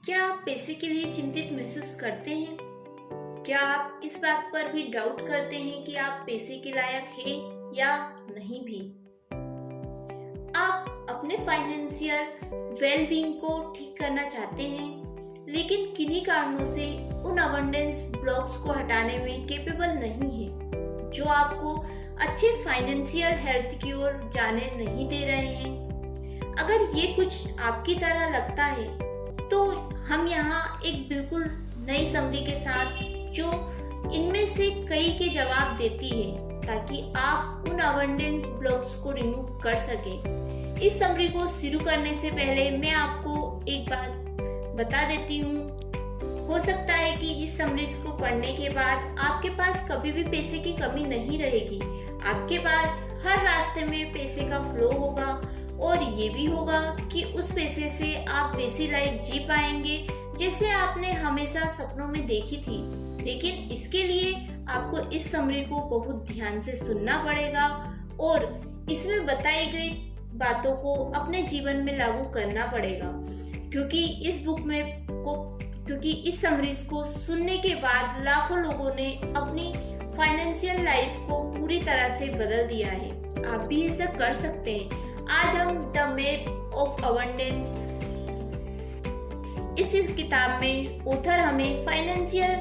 क्या आप पैसे के लिए चिंतित महसूस करते हैं? क्या आप इस बात पर भी डाउट करते हैं कि आप पैसे के लायक हैं या नहीं भी? आप अपने फाइनेंशियल वेलबींग को ठीक करना चाहते हैं, लेकिन किन्हीं कारणों से उन अबंडेंस ब्लॉक्स को हटाने में कैपेबल नहीं है, जो आपको अच्छे फाइनेंशियल हेल्थ की ओर जाने नहीं दे रहे हैं। अगर ये कुछ आपकी तरह लगता है, तो हम यहाँ एक बिल्कुल नई समरी के साथ जो इनमें से कई के जवाब देती है, ताकि आप उन अबंडेंस ब्लॉक्स को रिमूव कर सकें। इस समरी को शुरू करने से पहले मैं आपको एक बात बता देती हूँ। हो सकता है कि इस समरी को पढ़ने के बाद आपके पास कभी भी पैसे की कमी नहीं रहेगी। आपके पास हर रास्ते में पैसे का फ्लो होगा, और ये भी होगा कि उस पैसे से आप वैसी लाइफ जी पाएंगे जैसे आपने हमेशा सपनों में देखी थी। लेकिन इसके लिए आपको इस समरी को बहुत ध्यान से सुनना पड़ेगा और इसमें बताई गई बातों को अपने जीवन में लागू करना पड़ेगा, क्योंकि इस समरी को सुनने के बाद लाखों लोगों ने अपनी फाइनेंशियल लाइफ को पूरी तरह से बदल दिया है। आप भी ऐसा कर सकते हैं। आज हम द मैप ऑफ अबंडेंस, इस किताब में ऑथर हमें फाइनेंशियल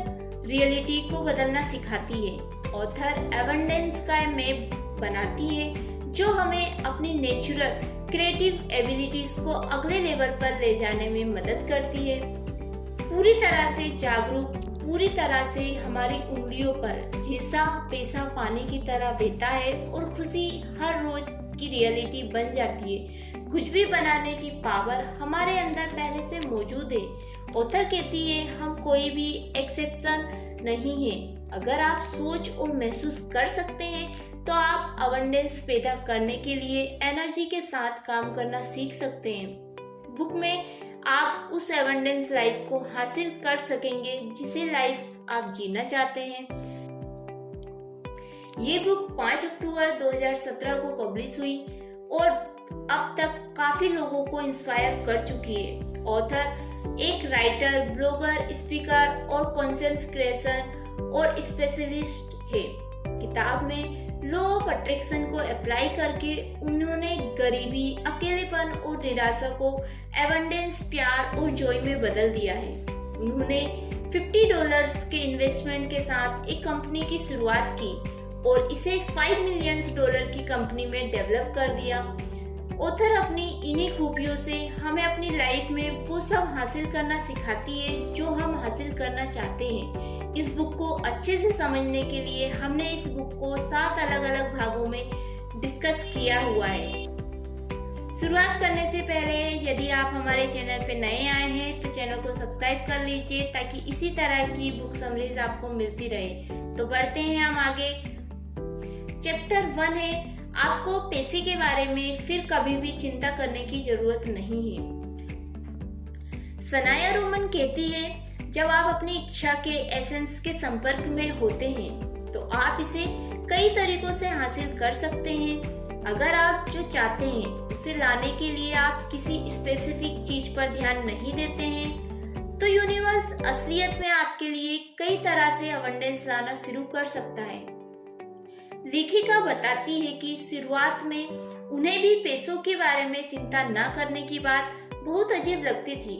रियलिटी को बदलना सिखाती है। ऑथर अबंडेंस का मैप बनाती है जो हमें अपनी नेचुरल क्रिएटिव एबिलिटीज को अगले लेवल पर ले जाने में मदद करती है। पूरी तरह से जागरूक, पूरी तरह से हमारी उंगलियों पर जैसा पैसा पानी की तरह बहता है और खुशी हर रोज की रियलिटी बन जाती है। कुछ भी बनाने की पावर हमारे अंदर पहले से मौजूद है। ऑथर कहती है हम कोई भी एक्सेप्शन नहीं है। अगर आप सोच और महसूस कर सकते हैं तो आप अबंडेंस पैदा करने के लिए एनर्जी के साथ काम करना सीख सकते हैं। बुक में आप उस अबंडेंस लाइफ को हासिल कर सकेंगे जिसे लाइफ आप जीना चाहते हैं। ये बुक 5 अक्टूबर 2017 को पब्लिश हुई और अब तक काफी लोगों को इंस्पायर कर चुकी है। ऑथर एक राइटर, ब्लॉगर, स्पीकर और कंटेंट क्रिएशन और स्पेशलिस्ट है। किताब में लॉ ऑफ अट्रैक्शन को अप्लाई करके उन्होंने गरीबी, अकेलेपन और निराशा को एबंडेंस, प्यार और जॉय में बदल दिया है। उन्होंने $50 के इन्वेस्टमेंट के साथ एक कंपनी की शुरुआत की और इसे $5 मिलियन की कंपनी में डेवलप कर दिया। ऑथर अपनी इन्हीं खूबियों से हमें अपनी लाइफ में वो सब हासिल करना सिखाती है जो हम हासिल करना चाहते हैं। इस बुक को अच्छे से समझने के लिए हमने इस बुक को 7 अलग अलग भागों में डिस्कस किया हुआ है। शुरुआत करने से पहले यदि आप हमारे चैनल पे नए आए हैं तो चैनल को सब्सक्राइब कर लीजिए, ताकि इसी तरह की बुक समरीज आपको मिलती रहे। तो बढ़ते हैं हम आगे। चैप्टर 1 है, आपको पैसे के बारे में फिर कभी भी चिंता करने की जरूरत नहीं है। सनाया रोमन कहती है, जब आप अपनी इच्छा के एसेंस के संपर्क में होते हैं तो आप इसे कई तरीकों से हासिल कर सकते हैं। अगर आप जो चाहते हैं उसे लाने के लिए आप किसी स्पेसिफिक चीज पर ध्यान नहीं देते हैं, तो यूनिवर्स असलियत में आपके लिए कई तरह से अबंडेंस लाना शुरू कर सकता है। लेखिका बताती है कि शुरुआत में उन्हें भी पैसों के बारे में चिंता न करने की बात बहुत अजीब लगती थी,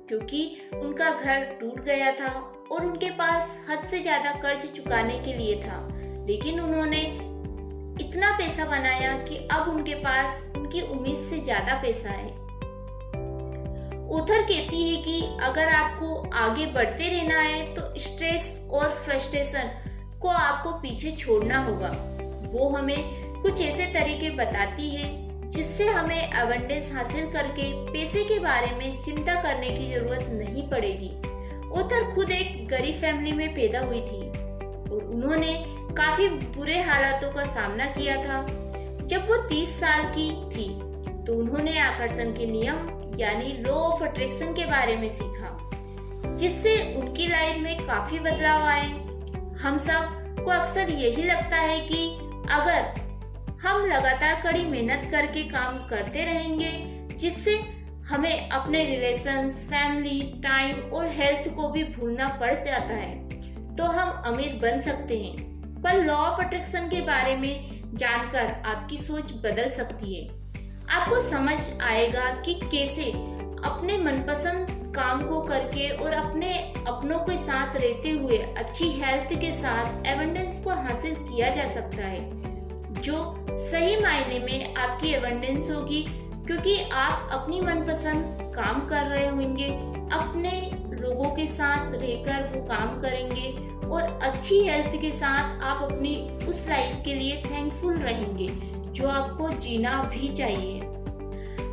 क्योंकि उनका घर टूट गया था और उनके पास हद से ज्यादा कर्ज चुकाने के लिए था। लेकिन उन्होंने इतना पैसा बनाया कि अब उनके पास उनकी उम्मीद से ज्यादा पैसा है। ऑथर कहती है कि अगर आपको आगे बढ़ते रहना है तो स्ट्रेस और फ्रस्ट्रेशन को आपको पीछे छोड़ना होगा। वो हमें कुछ ऐसे तरीके बताती है जिससे हमें अबंडेंस हासिल करके पैसे के बारे में चिंता करने की जरूरत नहीं पड़ेगी। ऑथर खुद एक गरीब फैमिली में पैदा हुई थी और उन्होंने काफी बुरे हालातों का सामना किया था। जब वो 30 साल की थी तो उन्होंने आकर्षण के नियम यानी लॉ ऑफ अट्रैक्शन के बारे में सीखा, जिससे उनकी लाइफ में काफी बदलाव आए। हम सब को अक्सर यही लगता है कि अगर हम लगातार कड़ी मेहनत करके काम करते रहेंगे जिससे हमें अपने रिलेशंस, फैमिली, टाइम और हेल्थ को भी भूलना पड़ जाता है तो हम अमीर बन सकते हैं। पर लॉ ऑफ अट्रैक्शन के बारे में जानकर आपकी सोच बदल सकती है। आपको समझ आएगा कि कैसे अपने मनपसंद काम को करके और अपने अपनों के साथ रहते हुए अच्छी हेल्थ के साथ एबंडेंस को हासिल किया जा सकता है, जो सही मायने में आपकी एबंडेंस होगी, क्योंकि आप अपनी मनपसंद काम कर रहे होंगे, अपने लोगों के साथ रहकर वो काम करेंगे और अच्छी हेल्थ के साथ आप अपनी उस लाइफ के लिए थैंकफुल रहेंगे जो आपको जीना भी चाहिए।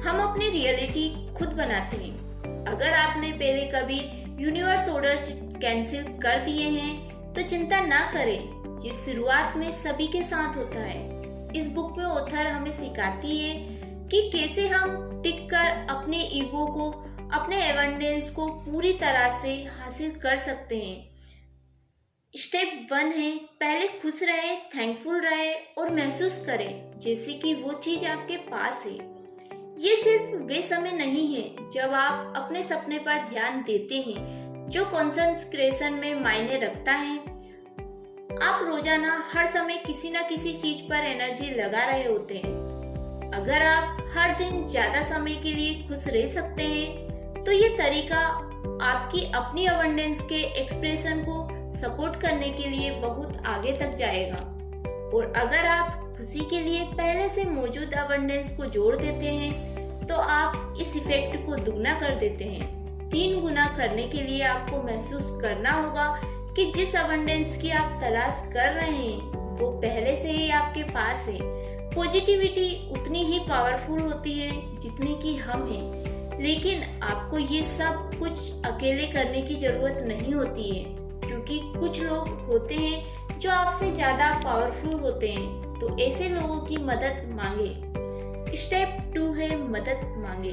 हम अपनी रियलिटी खुद बनाते हैं। अगर आपने पहले कभी यूनिवर्स ऑर्डर्स कैंसिल कर दिए हैं तो चिंता ना करें, ये शुरुआत में सभी के साथ होता है। इस बुक में ऑथर हमें सिखाती है कि कैसे हम टिक कर अपने ईगो को, अपने एबंडेंस को पूरी तरह से हासिल कर सकते हैं। स्टेप 1 है, पहले खुश रहे, थैंकफुल रहे और महसूस करें जैसे कि वो चीज आपके पास है। ये सिर्फ वे समय नहीं है जब आप अपने सपने पर ध्यान देते हैं जो कंसंट्रेशन में मायने रखता है। आप रोजाना हर समय किसी न किसी चीज पर एनर्जी लगा रहे होते हैं। अगर आप हर दिन ज्यादा समय के लिए खुश रह सकते हैं तो ये तरीका आपकी अपनी अबंडेंस के एक्सप्रेशन को सपोर्ट करने के लिए बहुत आगे तक जाएगा। और अगर आप खुशी के लिए पहले से मौजूद अबंडेंस को जोड़ देते हैं तो आप इस इफेक्ट को दुगना कर देते हैं। 3 गुना करने के लिए आपको महसूस करना होगा कि जिस अबंडेंस की आप तलाश कर रहे हैं वो पहले से ही आपके पास है। पॉजिटिविटी उतनी ही पावरफुल होती है जितनी कि हम हैं, लेकिन आपको ये सब कुछ अकेले करने की जरूरत नहीं होती है, क्योंकि कुछ लोग होते हैं जो आपसे ज्यादा पावरफुल होते हैं। तो ऐसे लोगों की मदद मांगे। स्टेप 2 है, मदद मांगे।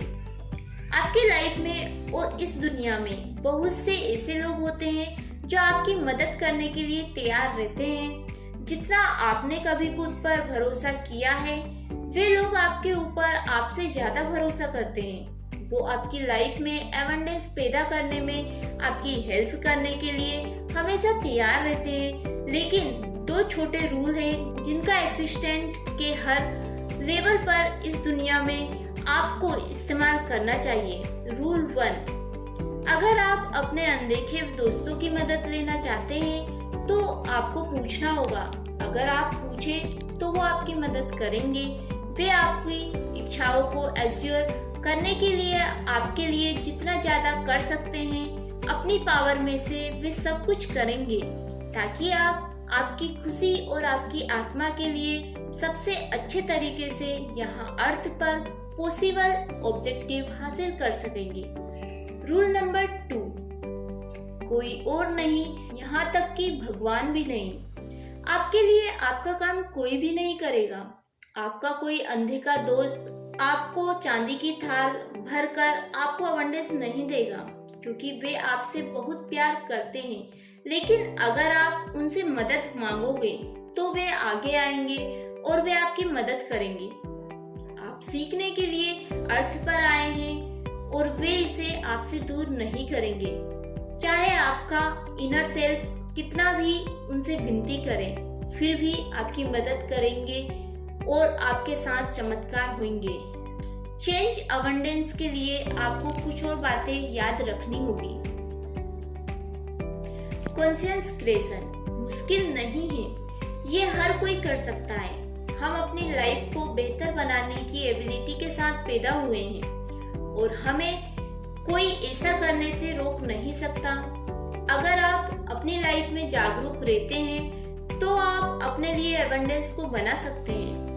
आपकी लाइफ में और इस दुनिया में बहुत से ऐसे लोग होते हैं जो आपकी मदद करने के लिए तैयार रहते हैं। जितना आपने कभी खुद पर भरोसा किया है वे लोग आपके ऊपर आपसे ज्यादा भरोसा करते हैं। वो आपकी लाइफ में एबंडेंस पैदा करने में, आपकी हेल्प करने के लिए हमेशा तैयार रहते हैं। लेकिन 2 छोटे रूल हैं जिनका एक्सिस्टेंट के हर लेवल पर इस दुनिया में आपको इस्तेमाल करना चाहिए। रूल 1, अगर आप अपने अनदेखे दोस्तों की मदद लेना चाहते हैं तो आपको पूछना होगा। अगर आप पूछे तो वो आपकी मदद करेंगे। वे आपकी इच्छाओं को एश्योर करने के लिए आपके लिए जितना ज्यादा कर सकते हैं अपनी पावर में से वे सब कुछ करेंगे, ताकि आप आपकी खुशी और आपकी आत्मा के लिए सबसे अच्छे तरीके से यहाँ अर्थ पर पॉसिबल ऑब्जेक्टिव हासिल कर सकेंगे। रूल नंबर 2, कोई और नहीं, यहाँ तक कि भगवान भी नहीं। आपके लिए आपका काम कोई भी नहीं करेगा। आपका कोई अंधे का दोस्त आपको चांदी की थाल भरकर आपको अबंडेंस नहीं देगा, क्योंकि वे आपसे बहुत प्यार करते हैं। लेकिन अगर आप उनसे मदद मांगोगे तो वे आगे आएंगे और वे आपकी मदद करेंगे। आप सीखने के लिए अर्थ पर आए हैं और वे इसे आपसे दूर नहीं करेंगे। चाहे आपका इनर सेल्फ कितना भी उनसे विनती करे, फिर भी आपकी मदद करेंगे और आपके साथ चमत्कार होंगे। चेंज अबंडेंस के लिए आपको कुछ और बातें याद रखनी होगी। कॉन्शियस क्रिएशन मुश्किल नहीं है, ये हर कोई कर सकता है। हम अपनी लाइफ को बेहतर बनाने की एबिलिटी के साथ पैदा हुए हैं और हमें कोई ऐसा करने से रोक नहीं सकता। अगर आप अपनी लाइफ में जागरूक रहते हैं तो आप अपने लिए एबंडेंस को बना सकते हैं।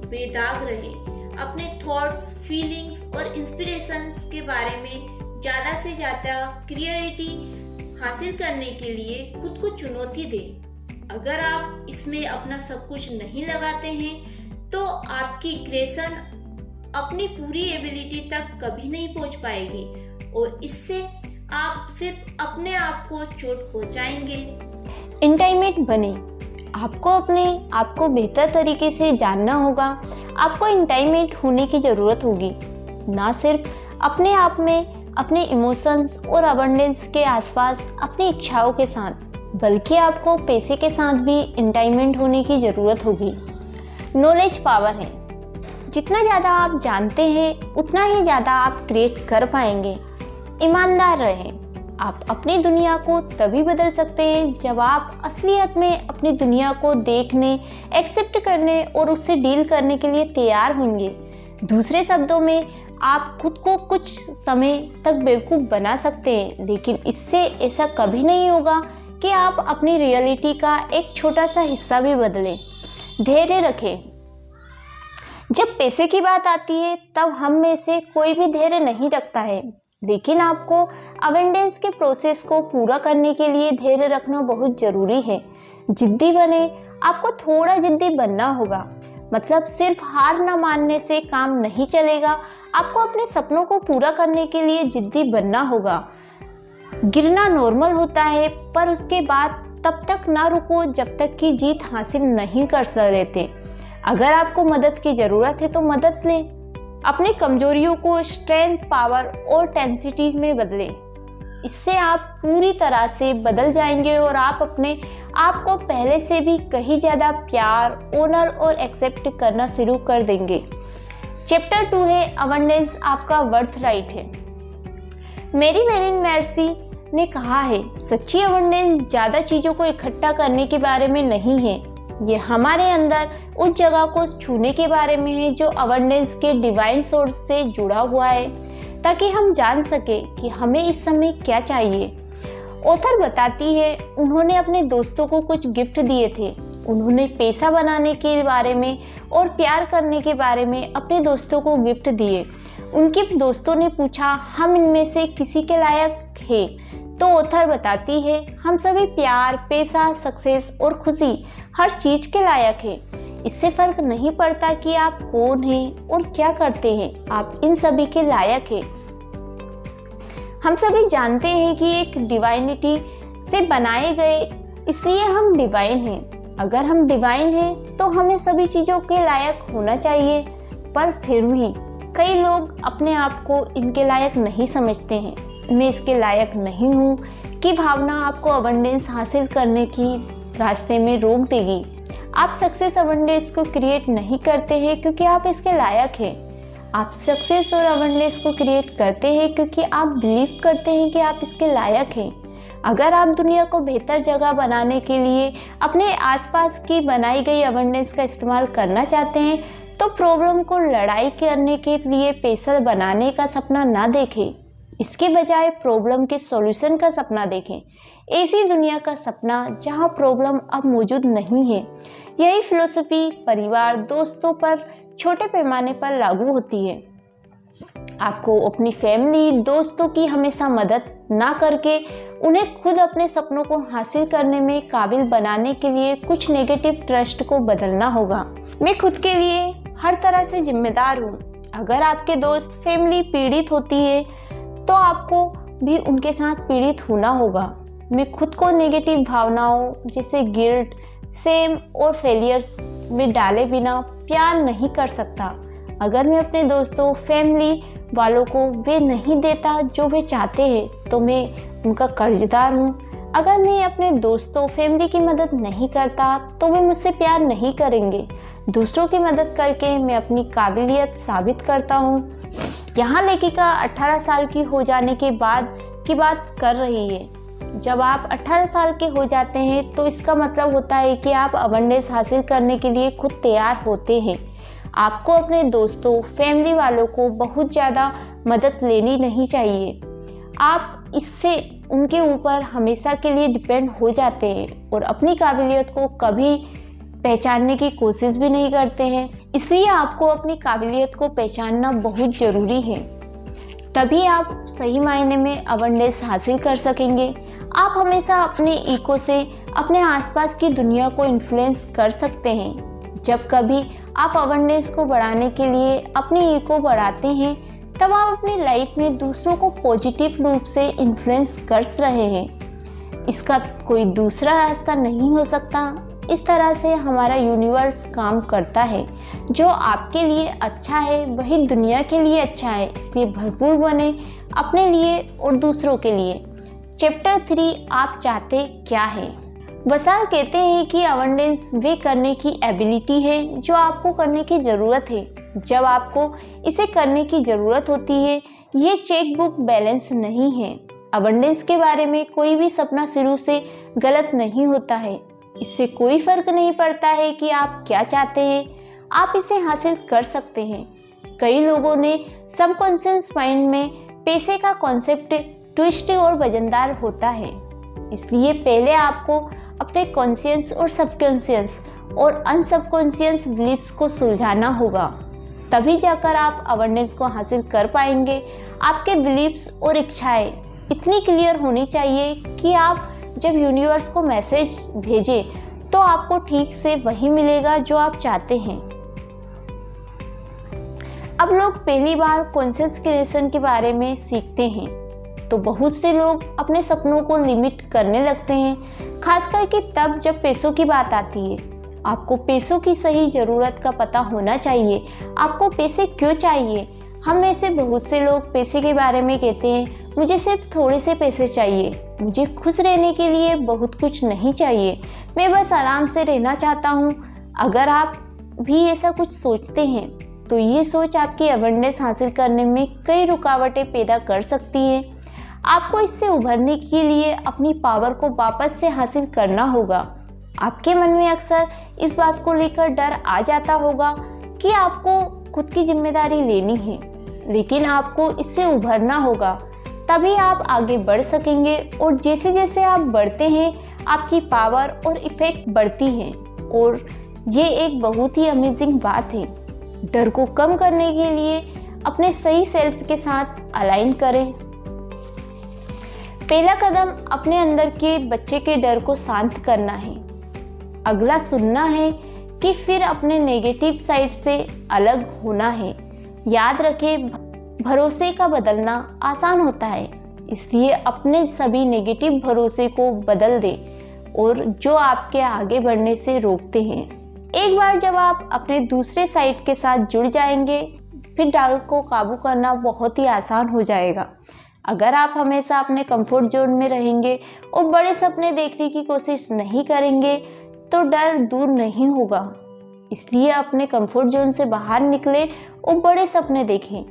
बेदाग रहे, अपने थॉट्स, फीलिंग्स और इंस्पिरेशंस के बारे में ज़्यादा से ज़्यादा क्लियरिटी हासिल करने के लिए खुद को चुनौती दें। अगर आप इसमें अपना सब कुछ नहीं लगाते हैं तो आपकी क्रिएशन अपनी पूरी एबिलिटी तक कभी नहीं पहुंच पाएगी और इससे आप सिर्फ अपने आप को चोट पहुंचाएंगे। इंटाइमेट बने। आपको अपने आप को बेहतर तरीके से जानना होगा। आपको इंटाइमेट होने की ज़रूरत होगी, ना सिर्फ अपने आप में, अपने इमोशंस और अबंडेंस के आसपास अपनी इच्छाओं के साथ, बल्कि आपको पैसे के साथ भी इंटाइटमेंट होने की ज़रूरत होगी। नॉलेज पावर है। जितना ज़्यादा आप जानते हैं उतना ही ज़्यादा आप क्रिएट कर पाएंगे। ईमानदार रहें। आप अपनी दुनिया को तभी बदल सकते हैं जब आप असलियत में अपनी दुनिया को देखने, एक्सेप्ट करने और उससे डील करने के लिए तैयार होंगे। दूसरे शब्दों में, आप खुद को कुछ समय तक बेवकूफ़ बना सकते हैं, लेकिन इससे ऐसा कभी नहीं होगा कि आप अपनी रियलिटी का एक छोटा सा हिस्सा भी बदलें। धैर्य रखें। जब पैसे की बात आती है तब हम में से कोई भी धैर्य नहीं रखता है, लेकिन आपको अबंडेंस के प्रोसेस को पूरा करने के लिए धैर्य रखना बहुत ज़रूरी है। जिद्दी बने। आपको थोड़ा जिद्दी बनना होगा। मतलब सिर्फ हार न मानने से काम नहीं चलेगा। आपको अपने सपनों को पूरा करने के लिए जिद्दी बनना होगा। गिरना नॉर्मल होता है, पर उसके बाद तब तक ना रुको जब तक कि जीत हासिल नहीं कर लेते। अगर आपको मदद की ज़रूरत है तो मदद लें। अपनी कमजोरियों को स्ट्रेंथ, पावर और टेंसिटीज में बदलें। इससे आप पूरी तरह से बदल जाएंगे और आप अपने आप को पहले से भी कहीं ज़्यादा प्यार, ऑनर और एक्सेप्ट करना शुरू कर देंगे। चैप्टर 2 है अबंडेंस आपका वर्थ राइट है। मेरी मेरिन मैर्सी ने कहा है, सच्ची अबंडेंस ज़्यादा चीज़ों को इकट्ठा करने के बारे में नहीं है, ये हमारे अंदर उस जगह को छूने के बारे में है जो अबंडेंस के डिवाइन सोर्स से जुड़ा हुआ है, ताकि हम जान सके कि हमें इस समय क्या चाहिए। ऑथर बताती है, उन्होंने अपने दोस्तों को कुछ गिफ्ट दिए थे। उन्होंने पैसा बनाने के बारे में और प्यार करने के बारे में अपने दोस्तों को गिफ्ट दिए। उनके दोस्तों ने पूछा, हम इनमें से किसी के लायक है? तो ऑथर बताती है, हम सभी प्यार, पैसा, सक्सेस और खुशी हर चीज़ के लायक है। इससे फर्क नहीं पड़ता कि आप कौन हैं और क्या करते हैं, आप इन सभी के लायक हैं। हम सभी जानते हैं कि एक डिवाइनिटी से बनाए गए, इसलिए हम डिवाइन हैं। अगर हम डिवाइन हैं तो हमें सभी चीज़ों के लायक होना चाहिए, पर फिर भी कई लोग अपने आप को इनके लायक नहीं समझते हैं। मैं इसके लायक नहीं हूँ कि भावना आपको अबंडेंस हासिल करने की रास्ते में रोक देगी। आप सक्सेस अबंडेंस को क्रिएट नहीं करते हैं क्योंकि आप इसके लायक हैं। आप सक्सेस और अबंडेंस को क्रिएट करते हैं क्योंकि आप बिलीव करते हैं कि आप इसके लायक हैं। अगर आप दुनिया को बेहतर जगह बनाने के लिए अपने आसपास की बनाई गई अबंडेंस का इस्तेमाल करना चाहते हैं, तो प्रॉब्लम को लड़ाई करने के लिए पैसा बनाने का सपना ना देखें। इसके बजाय प्रॉब्लम के सॉल्यूशन का सपना देखें। ऐसी दुनिया का सपना जहां प्रॉब्लम अब मौजूद नहीं है। यही फिलॉसफी परिवार, दोस्तों पर छोटे पैमाने पर लागू होती है। आपको अपनी फैमिली, दोस्तों की हमेशा मदद ना करके उन्हें खुद अपने सपनों को हासिल करने में काबिल बनाने के लिए कुछ नेगेटिव ट्रस्ट को बदलना होगा। मैं खुद के लिए हर तरह से जिम्मेदार हूँ। अगर आपके दोस्त, फैमिली पीड़ित होती है तो आपको भी उनके साथ पीड़ित होना होगा। मैं खुद को नेगेटिव भावनाओं जैसे गिल्ट, सेम और फेलियर्स में डाले बिना प्यार नहीं कर सकता। अगर मैं अपने दोस्तों, फैमिली वालों को वे नहीं देता जो वे चाहते हैं, तो मैं उनका कर्जदार हूँ। अगर मैं अपने दोस्तों, फैमिली की मदद नहीं करता तो वे मुझसे प्यार नहीं करेंगे। दूसरों की मदद करके मैं अपनी काबिलियत साबित करता हूँ। यहाँ लेखिका 18 साल की हो जाने के बाद की बात कर रही है। जब आप 18 साल के हो जाते हैं तो इसका मतलब होता है कि आप अबंडेंस हासिल करने के लिए खुद तैयार होते हैं। आपको अपने दोस्तों, फैमिली वालों को बहुत ज़्यादा मदद लेनी नहीं चाहिए। आप इससे उनके ऊपर हमेशा के लिए डिपेंड हो जाते हैं और अपनी काबिलियत को कभी पहचानने की कोशिश भी नहीं करते हैं। इसलिए आपको अपनी काबिलियत को पहचानना बहुत ज़रूरी है, तभी आप सही मायने में अबंडेंस हासिल कर सकेंगे। आप हमेशा अपने ईगो से अपने आसपास की दुनिया को इन्फ्लुएंस कर सकते हैं। जब कभी आप अबंडेंस को बढ़ाने के लिए अपनी ईगो बढ़ाते हैं, तब आप अपनी लाइफ में दूसरों को पॉजिटिव रूप से इन्फ्लुएंस कर रहे हैं। इसका कोई दूसरा रास्ता नहीं हो सकता। इस तरह से हमारा यूनिवर्स काम करता है। जो आपके लिए अच्छा है वही दुनिया के लिए अच्छा है, इसलिए भरपूर बने अपने लिए और दूसरों के लिए। चैप्टर 3, आप चाहते क्या है। वसाल कहते हैं कि अबंडेंस वे करने की एबिलिटी है जो आपको करने की ज़रूरत है जब आपको इसे करने की ज़रूरत होती है। ये चेक बुक बैलेंस नहीं है। अबंडेंस के बारे में कोई भी सपना शुरू से गलत नहीं होता है। इससे कोई फर्क नहीं पड़ता है कि आप क्या चाहते हैं, आप इसे हासिल कर सकते हैं। कई लोगों ने सबकॉन्शियस माइंड में पैसे का कॉन्सेप्ट ट्विस्ट और वजनदार होता है, इसलिए पहले आपको अपने कॉन्शियस और सबकॉन्शियस और अनसबकॉन्शियस बिलीफ्स को सुलझाना होगा, तभी जाकर आप अबंडेंस को हासिल कर पाएंगे। आपके बिलीफ्स और इच्छाएं इतनी क्लियर होनी चाहिए कि आप जब यूनिवर्स को मैसेज भेजें तो आपको ठीक से वही मिलेगा जो आप चाहते हैं। अब लोग पहली बार कॉन्शियस क्रिएशन के बारे में सीखते हैं तो बहुत से लोग अपने सपनों को लिमिट करने लगते हैं, खासकर कि तब जब पैसों की बात आती है। आपको पैसों की सही ज़रूरत का पता होना चाहिए। आपको पैसे क्यों चाहिए। हम में से बहुत से लोग पैसे के बारे में कहते हैं, मुझे सिर्फ थोड़े से पैसे चाहिए, मुझे खुश रहने के लिए बहुत कुछ नहीं चाहिए, मैं बस आराम से रहना चाहता हूँ। अगर आप भी ऐसा कुछ सोचते हैं तो ये सोच आपकी अबंडेंस हासिल करने में कई रुकावटें पैदा कर सकती है। आपको इससे उभरने के लिए अपनी पावर को वापस से हासिल करना होगा। आपके मन में अक्सर इस बात को लेकर डर आ जाता होगा कि आपको खुद की जिम्मेदारी लेनी है, लेकिन आपको इससे उभरना होगा, तभी आप आगे बढ़ सकेंगे। और जैसे जैसे आप बढ़ते हैं आपकी पावर और इफेक्ट बढ़ती है और ये एक बहुत ही अमेजिंग बात है। डर को कम करने के लिए अपने सही सेल्फ के साथ अलाइन करें। पहला कदम अपने अंदर के बच्चे के डर को शांत करना है। अगला सुनना है कि फिर अपने नेगेटिव साइड से अलग होना है। याद रखें, भरोसे का बदलना आसान होता है, इसलिए अपने सभी नेगेटिव भरोसे को बदल दें और जो आपके आगे बढ़ने से रोकते हैं। एक बार जब आप अपने दूसरे साइड के साथ जुड़ जाएंगे फिर डर को काबू करना बहुत ही आसान हो जाएगा। अगर आप हमेशा अपने कंफर्ट जोन में रहेंगे और बड़े सपने देखने की कोशिश नहीं करेंगे तो डर दूर नहीं होगा। इसलिए अपने कंफर्ट जोन से बाहर निकलें और बड़े सपने देखें।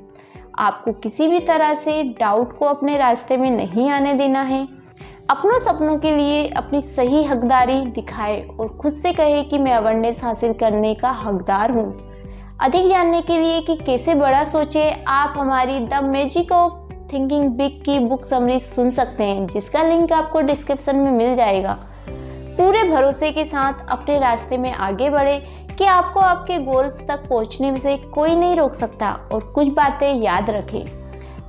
आपको किसी भी तरह से डाउट को अपने रास्ते में नहीं आने देना है। अपनों सपनों के लिए अपनी सही हकदारी दिखाएं और खुद से कहें कि मैं अबंडेंस हासिल करने का हकदार हूँ। अधिक जानने के लिए कि कैसे बड़ा सोचें, आप हमारी the magic of thinking big की बुक समरी सुन सकते हैं, जिसका लिंक आपको डिस्क्रिप्शन में मिल जाएगा। पूरे भरोसे के साथ अपने रास्ते में आगे बढ़े कि आपको आपके गोल्स तक पहुंचने से कोई नहीं रोक सकता। और कुछ बातें याद रखें।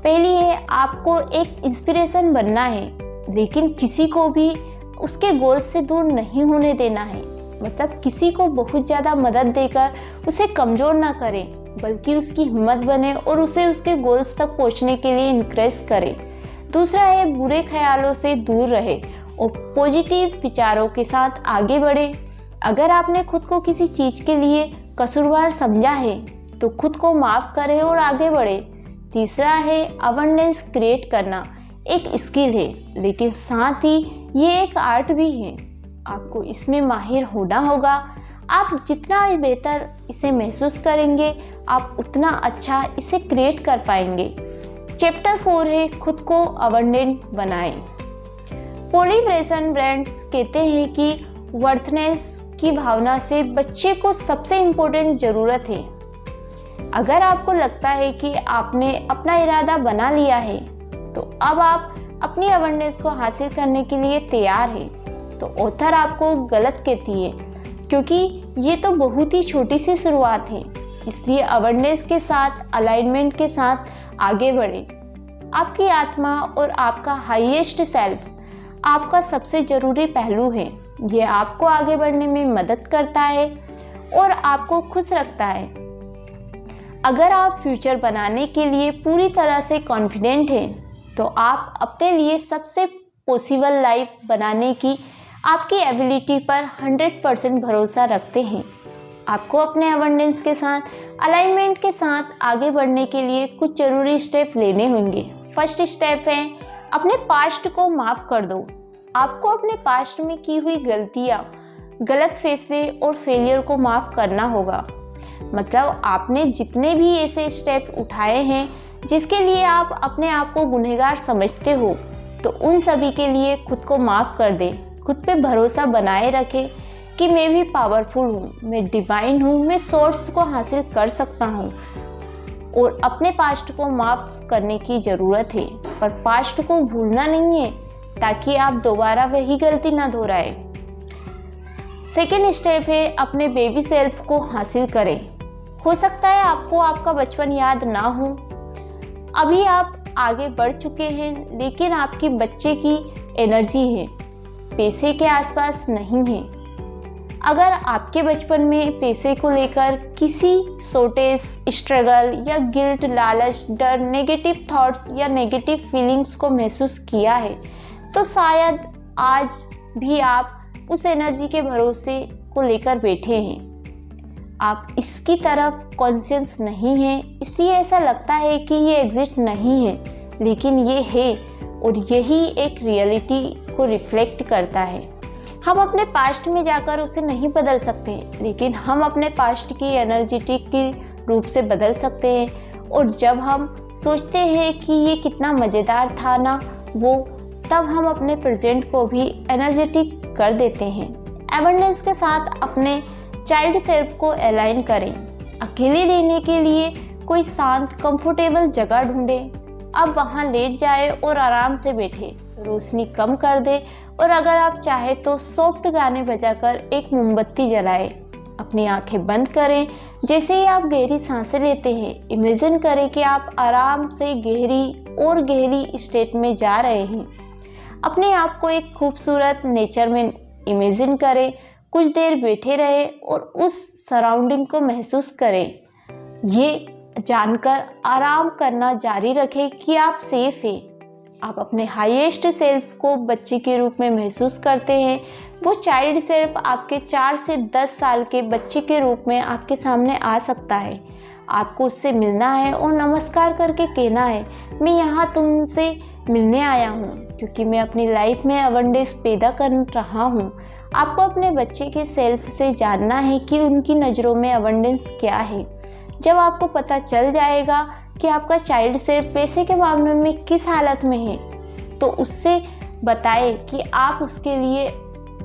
पहली है, आपको एक इंस्पिरेशन बनना है, लेकिन किसी को भी उसके गोल्स से दूर नहीं होने देना है। मतलब किसी को बहुत ज़्यादा मदद देकर उसे कमज़ोर ना करें, बल्कि उसकी हिम्मत बने और उसे उसके गोल्स तक पहुंचने के लिए इनकरेज करें। दूसरा है, बुरे ख्यालों से दूर रहे और पॉजिटिव विचारों के साथ आगे बढ़े। अगर आपने खुद को किसी चीज़ के लिए कसूरवार समझा है तो खुद को माफ़ करें और आगे बढ़े। तीसरा है, अबंडेंस क्रिएट करना एक स्किल है, लेकिन साथ ही ये एक आर्ट भी है। आपको इसमें माहिर होना होगा। आप जितना बेहतर इसे महसूस करेंगे आप उतना अच्छा इसे क्रिएट कर पाएंगे। चैप्टर 4 है, खुद को अबंडेंट बनाएं। पोलिफ्रेशन ब्रांड्स कहते हैं कि वर्थनेस की भावना से बच्चे को सबसे इम्पोर्टेंट ज़रूरत है। अगर आपको लगता है कि आपने अपना इरादा बना लिया है तो अब आप अपनी अबंडेंस को हासिल करने के लिए तैयार हैं, तो ऑथर आपको गलत कहती है, क्योंकि ये तो बहुत ही छोटी सी शुरुआत है। इसलिए अबंडेंस के साथ अलाइनमेंट के साथ आगे बढ़ें। आपकी आत्मा और आपका हाईएस्ट सेल्फ आपका सबसे ज़रूरी पहलू है। ये आपको आगे बढ़ने में मदद करता है और आपको खुश रखता है। अगर आप फ्यूचर बनाने के लिए पूरी तरह से कॉन्फिडेंट हैं तो आप अपने लिए सबसे पॉसिबल लाइफ बनाने की आपकी एबिलिटी पर 100% भरोसा रखते हैं। आपको अपने अबंडेंस के साथ अलाइनमेंट के साथ आगे बढ़ने के लिए कुछ जरूरी स्टेप लेने होंगे। फर्स्ट स्टेप है अपने पास्ट को माफ़ कर दो। आपको अपने पास्ट में की हुई गलतियाँ, गलत फैसले और फेलियर को माफ़ करना होगा। मतलब आपने जितने भी ऐसे स्टेप उठाए हैं जिसके लिए आप अपने आप को गुनहगार समझते हो, तो उन सभी के लिए खुद को माफ़ कर दें। खुद पे भरोसा बनाए रखें कि मैं भी पावरफुल हूँ, मैं डिवाइन हूँ, मैं सोर्स को हासिल कर सकता हूँ। और अपने पास्ट को माफ़ करने की ज़रूरत है, पर पास्ट को भूलना नहीं है ताकि आप दोबारा वही गलती ना दोहराएं। सेकेंड स्टेप है अपने बेबी सेल्फ को हासिल करें। हो सकता है आपको आपका बचपन याद ना हो, अभी आप आगे बढ़ चुके हैं, लेकिन आपकी बच्चे की एनर्जी है, पैसे के आसपास नहीं है। अगर आपके बचपन में पैसे को लेकर किसी शॉर्टेज, स्ट्रगल या गिल्ट, लालच, डर, नेगेटिव थॉट्स या नेगेटिव फीलिंग्स को महसूस किया है, तो शायद आज भी आप उस एनर्जी के भरोसे को लेकर बैठे हैं। आप इसकी तरफ कॉन्शियस नहीं है, इसलिए ऐसा लगता है कि ये एग्जिस्ट नहीं है, लेकिन ये है और यही एक रियलिटी को रिफ्लेक्ट करता है। हम अपने पास्ट में जाकर उसे नहीं बदल सकते, लेकिन हम अपने पास्ट की एनर्जेटिक रूप से बदल सकते हैं। और जब हम सोचते हैं कि ये कितना मज़ेदार था ना वो, तब हम अपने प्रेजेंट को भी एनर्जेटिक कर देते हैं। एबंडेंस के साथ अपने चाइल्ड सेल्फ को अलाइन करें। अकेले रहने के लिए कोई शांत, कंफर्टेबल जगह ढूंढें। अब वहाँ लेट जाए और आराम से बैठे, रोशनी कम कर दे और अगर आप चाहे तो सॉफ्ट गाने बजाकर एक मोमबत्ती जलाएं। अपनी आंखें बंद करें। जैसे ही आप गहरी सांसें लेते हैं, इमेजिन करें कि आप आराम से गहरी और गहरी स्टेट में जा रहे हैं। अपने आप को एक खूबसूरत नेचर में इमेजिन करें। कुछ देर बैठे रहे और उस सराउंडिंग को महसूस करें। ये जानकर आराम करना जारी रखें कि आप सेफ हैं। आप अपने हाईएस्ट सेल्फ को बच्चे के रूप में महसूस करते हैं। वो चाइल्ड सेल्फ आपके 4 से 10 साल के बच्चे के रूप में आपके सामने आ सकता है। आपको उससे मिलना है और नमस्कार करके कहना है, मैं यहाँ तुमसे मिलने आया हूँ क्योंकि मैं अपनी लाइफ में अबंडेंस पैदा कर रहा हूँ। आपको अपने बच्चे के सेल्फ से जानना है कि उनकी नज़रों में अबंडेंस क्या है। जब आपको पता चल जाएगा कि आपका चाइल्ड सेल्फ पैसे के मामले में किस हालत में है, तो उससे बताएं कि आप उसके लिए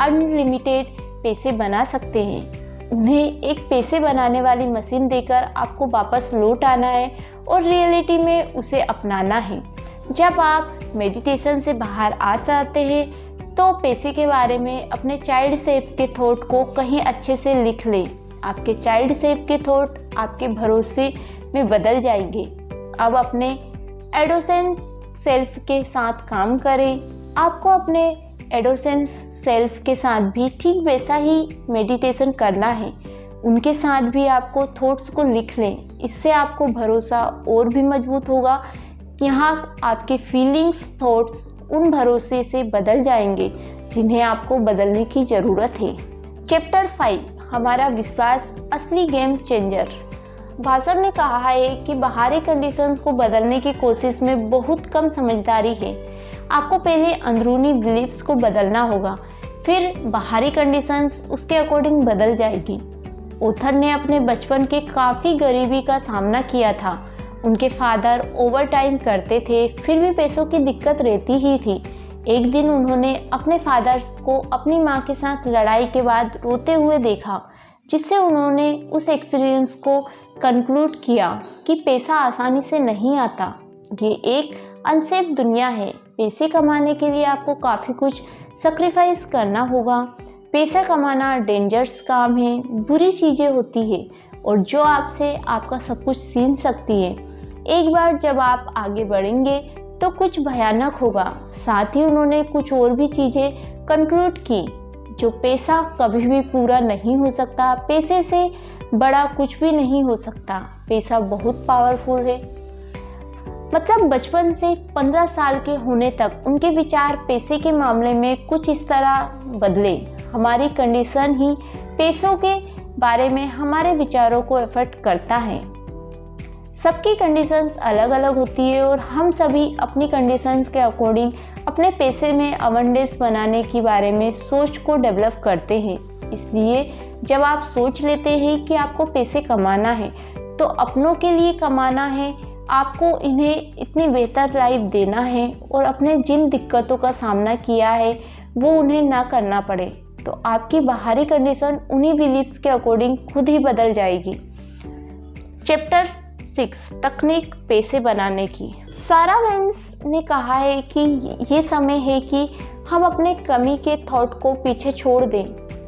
अनलिमिटेड पैसे बना सकते हैं। उन्हें एक पैसे बनाने वाली मशीन देकर आपको वापस लौट आना है और रियलिटी में उसे अपनाना है। जब आप मेडिटेशन से बाहर आ जाते हैं तो पैसे के बारे में अपने चाइल्ड सेल्फ के थॉट को कहीं अच्छे से लिख लें। आपके चाइल्ड सेल्फ के थॉट आपके भरोसे में बदल जाएंगे। अब अपने एडोसेंट सेल्फ के साथ काम करें। आपको अपने एडोसेंट सेल्फ के साथ भी ठीक वैसा ही मेडिटेशन करना है। उनके साथ भी आपको थॉट्स को लिख लें। इससे आपको भरोसा और भी मजबूत होगा। यहाँ आपके फीलिंग्स, थॉट्स उन भरोसे से बदल जाएंगे जिन्हें आपको बदलने की ज़रूरत है। चैप्टर 5, हमारा विश्वास असली गेम चेंजर। भाषण ने कहा है कि बाहरी कंडीशंस को बदलने की कोशिश में बहुत कम समझदारी है। आपको पहले अंदरूनी बिलीफ्स को बदलना होगा, फिर बाहरी कंडीशंस उसके अकॉर्डिंग बदल जाएगी। ऑथर ने अपने बचपन के काफ़ी गरीबी का सामना किया था। उनके फादर ओवर टाइम करते थे, फिर भी पैसों की दिक्कत रहती ही थी। एक दिन उन्होंने अपने फादर को अपनी माँ के साथ लड़ाई के बाद रोते हुए देखा, जिससे उन्होंने उस एक्सपीरियंस को कंक्लूड किया कि पैसा आसानी से नहीं आता। ये एक अनसेफ दुनिया है। पैसे कमाने के लिए आपको काफ़ी कुछ सैक्रिफाइस करना होगा। पैसा कमाना डेंजरस काम है, बुरी चीज़ें होती है और जो आपसे आपका सब कुछ छीन सकती है। एक बार जब आप आगे बढ़ेंगे तो कुछ भयानक होगा। साथ ही उन्होंने कुछ और भी चीज़ें कंक्लूड की, जो पैसा कभी भी पूरा नहीं हो सकता। पैसे से बड़ा कुछ भी नहीं हो सकता। पैसा बहुत पावरफुल है। मतलब बचपन से 15 साल के होने तक उनके विचार पैसे के मामले में कुछ इस तरह बदले। हमारी कंडीशन ही पैसों के बारे में हमारे विचारों को अफेक्ट करता है। सबकी कंडीशंस अलग अलग होती है और हम सभी अपनी कंडीशंस के अकॉर्डिंग अपने पैसे में अबंडेंस बनाने के बारे में सोच को डेवलप करते हैं। इसलिए जब आप सोच लेते हैं कि आपको पैसे कमाना है तो अपनों के लिए कमाना है, आपको इन्हें इतनी बेहतर लाइफ देना है और अपने जिन दिक्कतों का सामना किया है वो उन्हें ना करना पड़े, तो आपकी बाहरी कंडीशन उन्हीं बिलीव्स के अकॉर्डिंग खुद ही बदल जाएगी। चैप्टर 6 तकनीक पैसे बनाने की। सारा वेंस ने कहा है कि ये समय है कि हम अपने कमी के थॉट को पीछे छोड़ दें।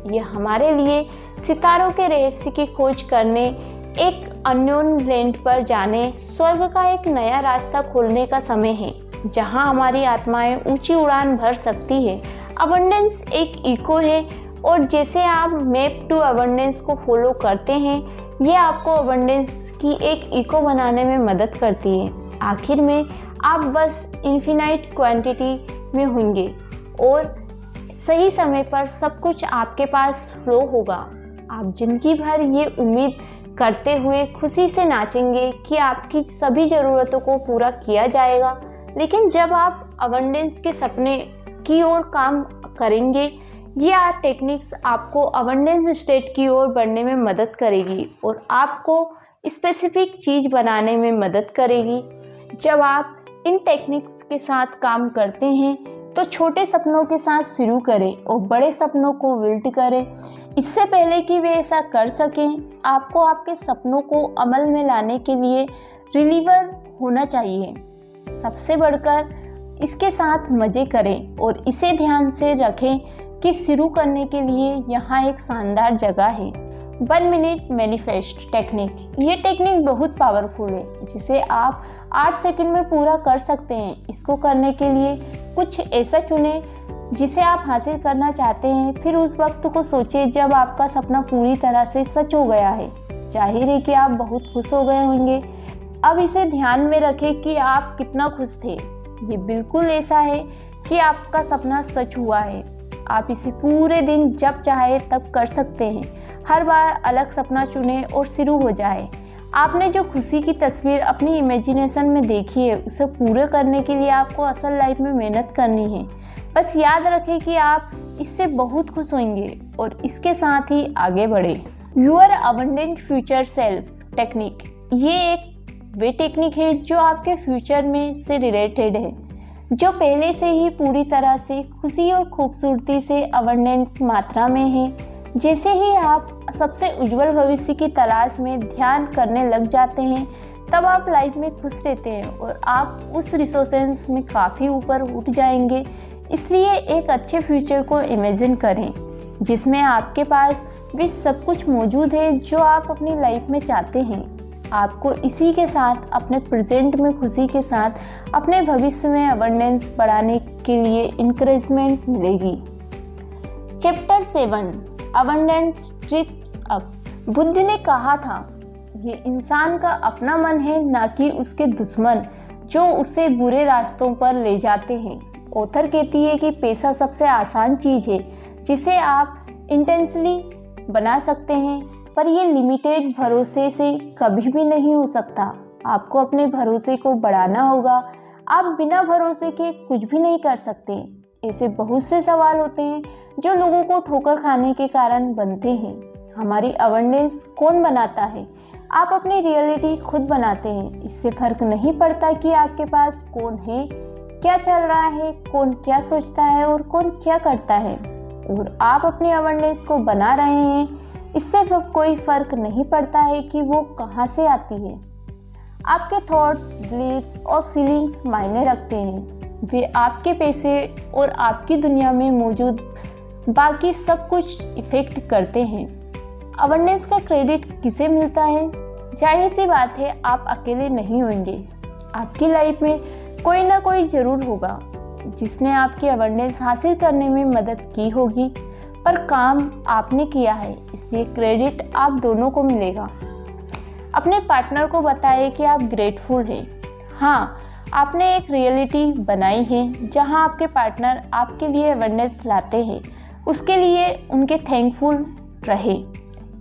यह हमारे लिए सितारों के रहस्य की खोज करने, एक अननोन लैंड पर जाने, स्वर्ग का एक नया रास्ता खोलने का समय है जहां हमारी आत्माएं ऊंची उड़ान भर सकती है। अबंडेंस एक इको है और जैसे आप मैप टू अबंडेंस को फॉलो करते हैं, ये आपको अबंडेंस की एक इको बनाने में मदद करती है। आखिर में आप बस इन्फिनाइट क्वांटिटी में होंगे और सही समय पर सब कुछ आपके पास फ्लो होगा। आप जिंदगी भर ये उम्मीद करते हुए खुशी से नाचेंगे कि आपकी सभी ज़रूरतों को पूरा किया जाएगा, लेकिन जब आप अबंडेंस के सपने की ओर काम करेंगे, ये टेक्निक्स आपको अबंडेंस स्टेट की ओर बढ़ने में मदद करेगी और आपको स्पेसिफिक चीज़ बनाने में मदद करेगी। जब आप इन टेक्निक्स के साथ काम करते हैं तो छोटे सपनों के साथ शुरू करें और बड़े सपनों को बिल्ड करें। इससे पहले कि वे ऐसा कर सकें, आपको आपके सपनों को अमल में लाने के लिए रिलीवर होना चाहिए। सबसे बढ़कर इसके साथ मज़े करें और इसे ध्यान से रखें कि शुरू करने के लिए यहाँ एक शानदार जगह है। 1 मिनट मैनिफेस्ट टेक्निक। ये टेक्निक बहुत पावरफुल है जिसे आप 8 सेकंड में पूरा कर सकते हैं। इसको करने के लिए कुछ ऐसा चुनें जिसे आप हासिल करना चाहते हैं, फिर उस वक्त को सोचें जब आपका सपना पूरी तरह से सच हो गया है। जाहिर है कि आप बहुत खुश हो गए होंगे। अब इसे ध्यान में रखें कि आप कितना खुश थे। ये बिल्कुल ऐसा है कि आपका सपना सच हुआ है। आप इसे पूरे दिन जब चाहे तब कर सकते हैं। हर बार अलग सपना चुनें और शुरू हो जाए। आपने जो खुशी की तस्वीर अपनी इमेजिनेशन में देखी है, उसे पूरे करने के लिए आपको असल लाइफ में मेहनत करनी है। बस याद रखें कि आप इससे बहुत खुश होंगे और इसके साथ ही आगे बढ़े। Your abundant future self technique. ये एक वे टेक्निक है जो आपके फ्यूचर में से रिलेटेड है, जो पहले से ही पूरी तरह से खुशी और खूबसूरती से अबंडेंट मात्रा में है। जैसे ही आप सबसे उज्जवल भविष्य की तलाश में ध्यान करने लग जाते हैं, तब आप लाइफ में खुश रहते हैं और आप उस रिसोर्सेस में काफ़ी ऊपर उठ जाएंगे। इसलिए एक अच्छे फ्यूचर को इमेजिन करें जिसमें आपके पास भी सब कुछ मौजूद है जो आप अपनी लाइफ में चाहते हैं। आपको इसी के साथ अपने प्रेजेंट में खुशी के साथ अपने भविष्य में अबंडेंस बढ़ाने के लिए इंकरेजमेंट मिलेगी। Chapter 7 abundance trips up. Buddha ने कहा था, ये इंसान का अपना मन है, ना कि उसके दुश्मन जो उसे बुरे रास्तों पर ले जाते हैं। ऑथर कहती है कि पैसा सबसे आसान चीज़ है जिसे आप इंटेंसली बना सकते हैं, पर यह लिमिटेड भरोसे से कभी भी नहीं हो सकता। आपको अपने भरोसे को बढ़ाना होगा। आप बिना भरोसे के कुछ भी नहीं कर सकते। ऐसे बहुत से सवाल होते हैं जो लोगों को ठोकर खाने के कारण बनते हैं। हमारी अबंडेंस कौन बनाता है? आप अपनी रियलिटी खुद बनाते हैं। इससे फर्क नहीं पड़ता कि आपके पास कौन है, क्या चल रहा है, कौन क्या सोचता है और कौन क्या करता है, और आप अपनी अबंडेंस को बना रहे हैं। इससे कोई फर्क नहीं पड़ता है कि वो कहाँ से आती है। आपके थॉट्स, बिलीव्स और फीलिंग्स मायने रखते हैं। वे आपके पैसे और आपकी दुनिया में मौजूद बाकी सब कुछ इफेक्ट करते हैं। अबंडेंस का क्रेडिट किसे मिलता है? जाहिर सी बात है, आप अकेले नहीं होंगे। आपकी लाइफ में कोई ना कोई ज़रूर होगा जिसने आपकी अबंडेंस हासिल करने में मदद की होगी, पर काम आपने किया है, इसलिए क्रेडिट आप दोनों को मिलेगा। अपने पार्टनर को बताएं कि आप ग्रेटफुल हैं। हाँ, आपने एक रियलिटी बनाई है जहां आपके पार्टनर आपके लिए अबंडेंस लाते हैं। उसके लिए उनके थैंकफुल रहे।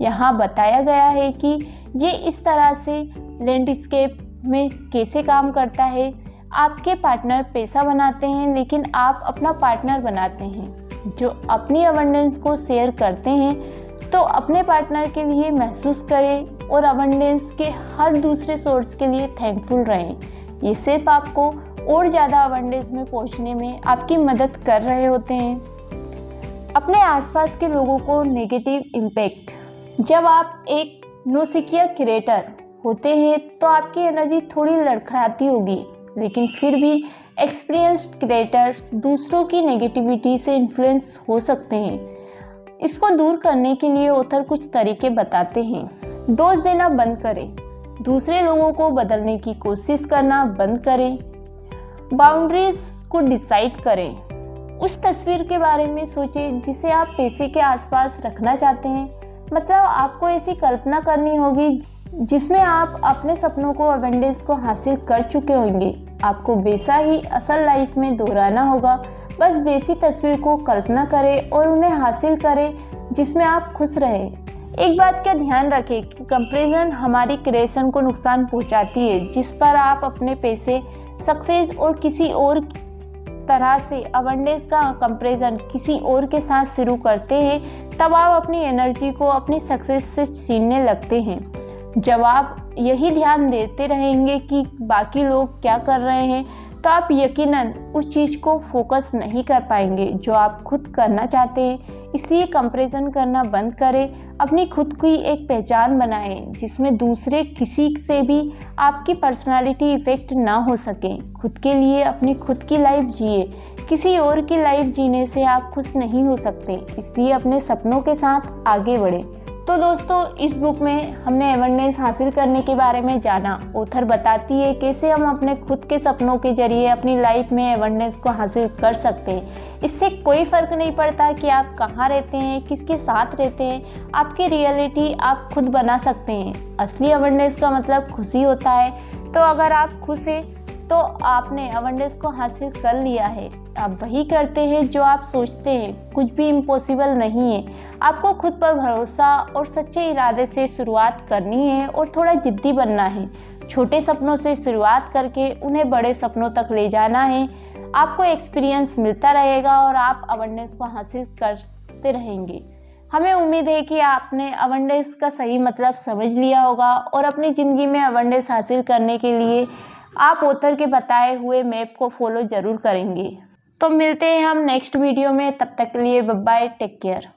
यहाँ बताया गया है कि ये इस तरह से लैंडस्केप में कैसे काम करता है। आपके पार्टनर पैसा बनाते हैं, लेकिन आप अपना पार्टनर बनाते हैं। जो अपनी अबंडेंस को शेयर करते हैं तो अपने पार्टनर के लिए महसूस करें और अबंडेंस के हर दूसरे सोर्स के लिए थैंकफुल रहें। ये सिर्फ आपको और ज़्यादा अबंडेंस में पहुंचने में आपकी मदद कर रहे होते हैं। अपने आसपास के लोगों को नेगेटिव इम्पैक्ट। जब आप एक नौसिखिया क्रिएटर होते हैं तो आपकी एनर्जी थोड़ी लड़खड़ाती होगी, लेकिन फिर भी एक्सपीरियंस्ड क्रिएटर्स दूसरों की नेगेटिविटी से इन्फ्लुएंस हो सकते हैं। इसको दूर करने के लिए ऑथर कुछ तरीके बताते हैं। दोष देना बंद करें, दूसरे लोगों को बदलने की कोशिश करना बंद करें, बाउंड्रीज को डिसाइड करें। उस तस्वीर के बारे में सोचें जिसे आप पैसे के आसपास रखना चाहते हैं। मतलब आपको ऐसी कल्पना करनी होगी जिसमें आप अपने सपनों को, अबंडेंस को हासिल कर चुके होंगे। आपको वैसा ही असल लाइफ में दोहराना होगा। बस वैसी तस्वीर को कल्पना करें और उन्हें हासिल करें जिसमें आप खुश रहें। एक बात का ध्यान रखें कि कंपैरिजन हमारी क्रिएशन को नुकसान पहुंचाती है। जिस पर आप अपने पैसे, सक्सेस और किसी और तरह से अबंडेंस का कंपैरिजन किसी और के साथ शुरू करते हैं, तब आप अपनी एनर्जी को अपनी सक्सेस से छीनने लगते हैं। जब आप यही ध्यान देते रहेंगे कि बाकी लोग क्या कर रहे हैं, तो आप यकीनन उस चीज़ को फोकस नहीं कर पाएंगे जो आप खुद करना चाहते हैं। इसलिए कंपैरिजन करना बंद करें। अपनी खुद की एक पहचान बनाएं जिसमें दूसरे किसी से भी आपकी पर्सनालिटी इफेक्ट ना हो सके। खुद के लिए अपनी खुद की लाइफ जिए। किसी और की लाइफ जीने से आप खुश नहीं हो सकते। इसलिए अपने सपनों के साथ आगे बढ़ें। तो दोस्तों, इस बुक में हमने अबंडेंस हासिल करने के बारे में जाना। ऑथर बताती है कैसे हम अपने खुद के सपनों के जरिए अपनी लाइफ में अबंडेंस को हासिल कर सकते हैं। इससे कोई फ़र्क नहीं पड़ता कि आप कहाँ रहते हैं, किसके साथ रहते हैं। आपकी रियलिटी आप खुद बना सकते हैं। असली अबंडेंस का मतलब खुशी होता है। तो अगर आप खुश हैं तो आपने अबंडेंस को हासिल कर लिया है। आप वही करते हैं जो आप सोचते हैं। कुछ भी इम्पॉसिबल नहीं है। आपको खुद पर भरोसा और सच्चे इरादे से शुरुआत करनी है और थोड़ा जिद्दी बनना है। छोटे सपनों से शुरुआत करके उन्हें बड़े सपनों तक ले जाना है। आपको एक्सपीरियंस मिलता रहेगा और आप अबंडेंस को हासिल करते रहेंगे। हमें उम्मीद है कि आपने अबंडेंस का सही मतलब समझ लिया होगा और अपनी ज़िंदगी में अबंडेंस हासिल करने के लिए आप ऑथर के बताए हुए मैप को फॉलो ज़रूर करेंगे। तो मिलते हैं हम नेक्स्ट वीडियो में। तब तक के लिए बाय बाय, टेक केयर।